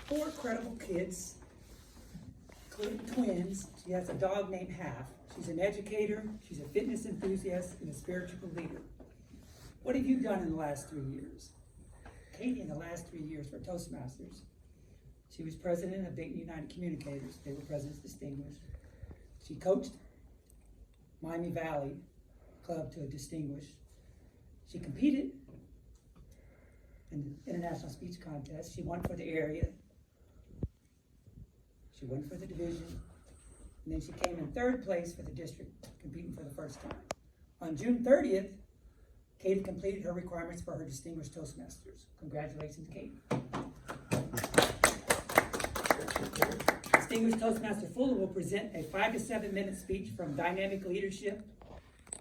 4 credible kids, including twins. She has a dog named Half. She's an educator, she's a fitness enthusiast, and a spiritual leader. What have you done in the last 3 years? Katie, in the last 3 years for Toastmasters, she was president of Dayton United Communicators. They were President's Distinguished. She coached Miami Valley Club to a distinguished. She competed in the international speech contest. She won for the area. She won for the division. And then she came in 3rd place for the district, competing for the first time. On June 30th, Katie completed her requirements for her Distinguished Toastmasters. Congratulations, Katie. Distinguished Toastmaster Fuller will present a 5 to 7 minute speech from Dynamic Leadership,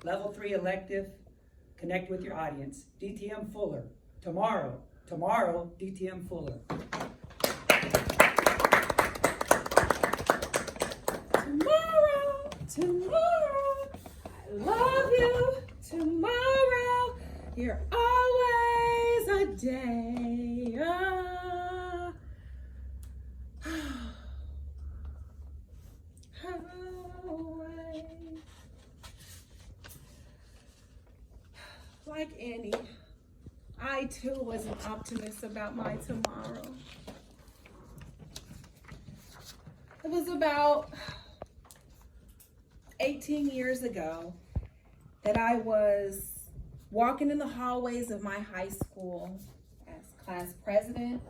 Level 3 Elective, Connect with your audience. DTM Fuller. Tomorrow, DTM Fuller. Tomorrow, I love you. Tomorrow, you're always a day. Always. Like Annie, I too was an optimist about my tomorrow. It was about 18 years ago that I was walking in the hallways of my high school as class president,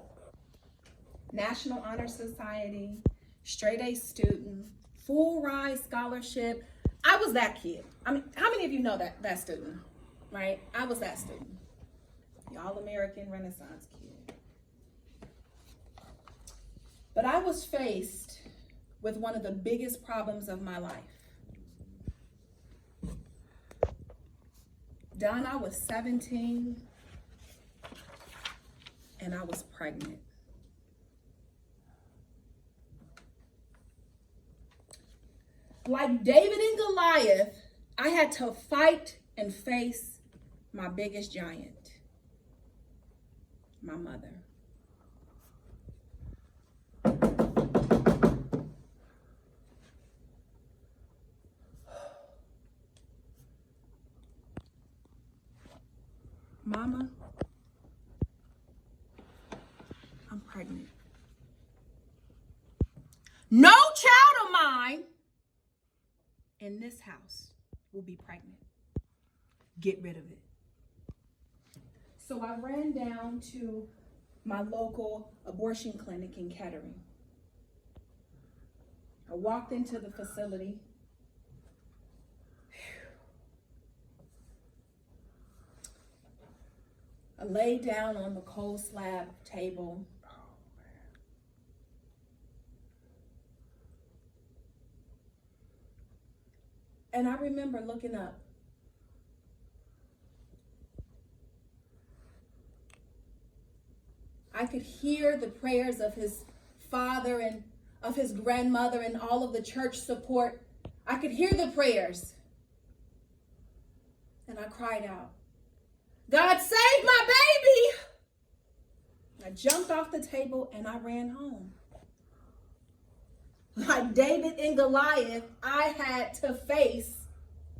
National Honor Society, straight A student, full ride scholarship. I was that kid. I mean, how many of you know that student, right? I was that student, the All-American Renaissance kid. But I was faced with one of the biggest problems of my life. Don, I was 17 and I was pregnant. Like David and Goliath, I had to fight and face my biggest giant, my mother. Mama, I'm pregnant. No child of mine in this house will be pregnant. Get rid of it. So I ran down to my local abortion clinic in Kettering. I walked into the facility. I laid down on the cold slab table. And I remember looking up. I could hear the prayers of his father and of his grandmother and all of the church support. I could hear the prayers. And I cried out, God save my baby! I jumped off the table and I ran home. Like David and Goliath, I had to face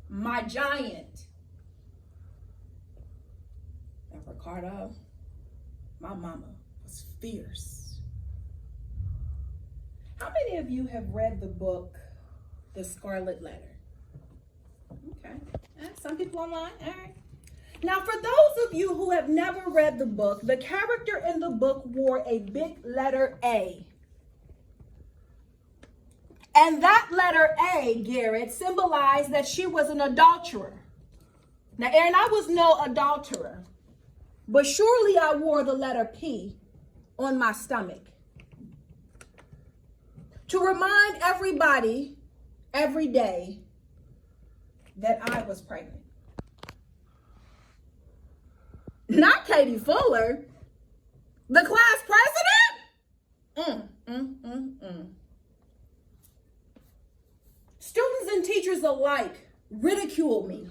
my giant. And Ricardo, my mama was fierce. How many of you have read the book, The Scarlet Letter? Okay, some people online, all right. Now, for those of you who have never read the book, the character in the book wore a big letter A. And that letter A, Garrett, symbolized that she was an adulterer. Now, Aaron, I was no adulterer, but surely I wore the letter P on my stomach to remind everybody every day that I was pregnant. Not Katie Fuller, the class president. Students and teachers alike ridiculed me.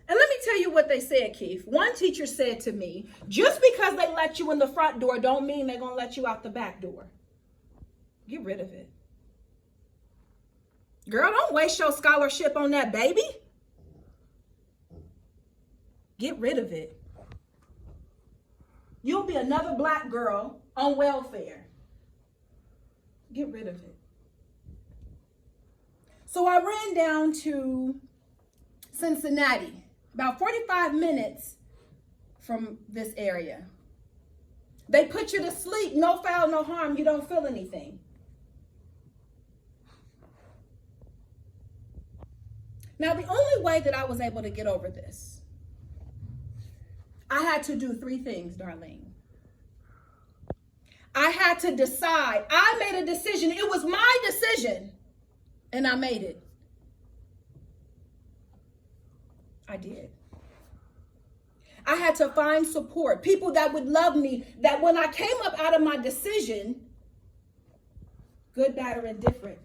And let me tell you what they said, Keith. One teacher said to me, just because they let you in the front door don't mean they're going to let you out the back door. Get rid of it. Girl, don't waste your scholarship on that baby. Get rid of it. You'll be another black girl on welfare. Get rid of it. So I ran down to Cincinnati, about 45 minutes from this area. They put you to sleep, no foul, no harm. You don't feel anything. Now, the only way that I was able to get over this, I had to do 3 things, Darlene. I had to decide. I made a decision. It was my decision, and I made it. I did. I had to find support, people that would love me, that when I came up out of my decision, good, bad, or indifferent,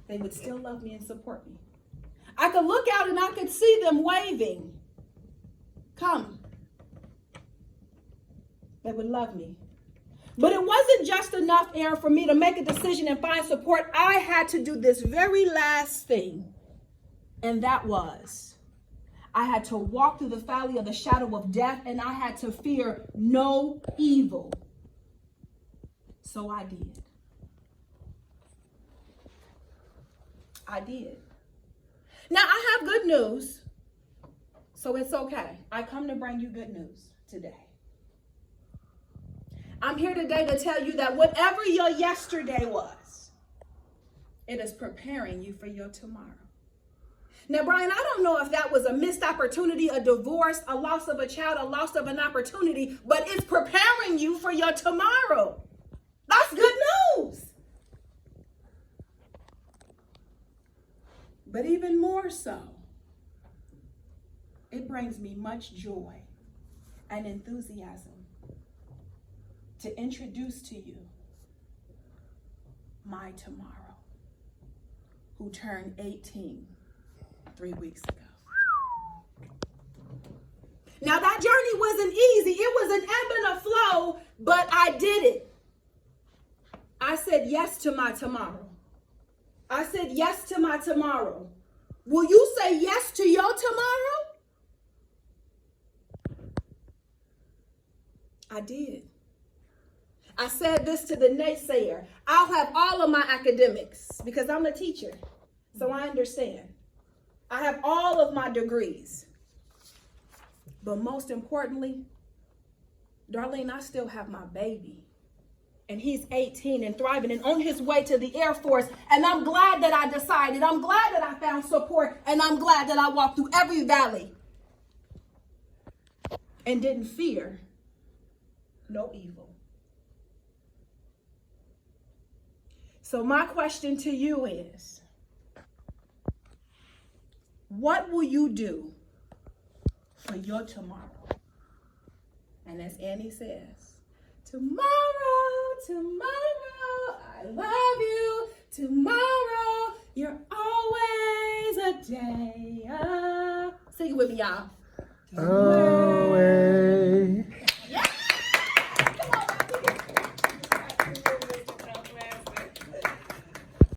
they would still love me and support me. I could look out and I could see them waving. Come. They would love me. But it wasn't just enough, Aaron, for me to make a decision and find support. I had to do this very last thing. And that was, I had to walk through the valley of the shadow of death, and I had to fear no evil. So I did. I did. Now, I have good news, so it's okay. I come to bring you good news today. I'm here today to tell you that whatever your yesterday was, it is preparing you for your tomorrow. Now, Brian, I don't know if that was a missed opportunity, a divorce, a loss of a child, a loss of an opportunity, but it's preparing you for your tomorrow. That's good news. But even more so, it brings me much joy and enthusiasm to introduce to you my tomorrow, who turned 18 3 weeks ago. Now, that journey wasn't easy. It was an ebb and a flow, but I did it. I said yes to my tomorrow. I said yes to my tomorrow. Will you say yes to your tomorrow? I did. I said this to the naysayer. I'll have all of my academics because I'm a teacher, so I understand. I have all of my degrees. But most importantly, Darlene, I still have my baby. And he's 18 and thriving and on his way to the Air Force. And I'm glad that I decided. I'm glad that I found support. And I'm glad that I walked through every valley and didn't fear no evil. So my question to you is, what will you do for your tomorrow? And as Annie says, tomorrow, tomorrow, I love you. Tomorrow, you're always a day. Sing it with me, y'all. Always.